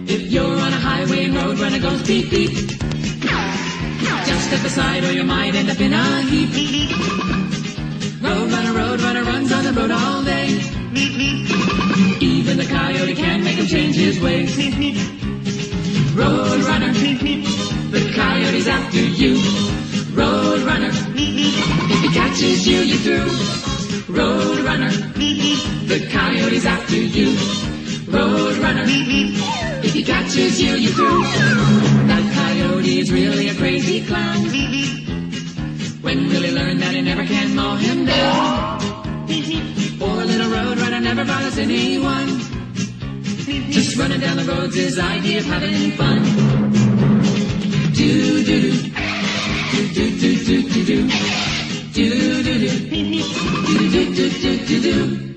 If you're on a highway and Roadrunner goes beep beep, just step aside or you might end up in a heap. Roadrunner, Roadrunner runs on the road all day. Even the coyote can't make him change his ways. Roadrunner, the coyote's after you. Roadrunner, if he catches you, you're through. Roadrunner, the coyote's after you. Roadrunner, if he catches you, you're through. That coyote is really a crazy clown. When will he learn that he never can mow him down? Poor little Roadrunner never bothers anyone. Just running down the road's his idea of having fun. Do do do, do do do do do do, do do do, do do do do do do.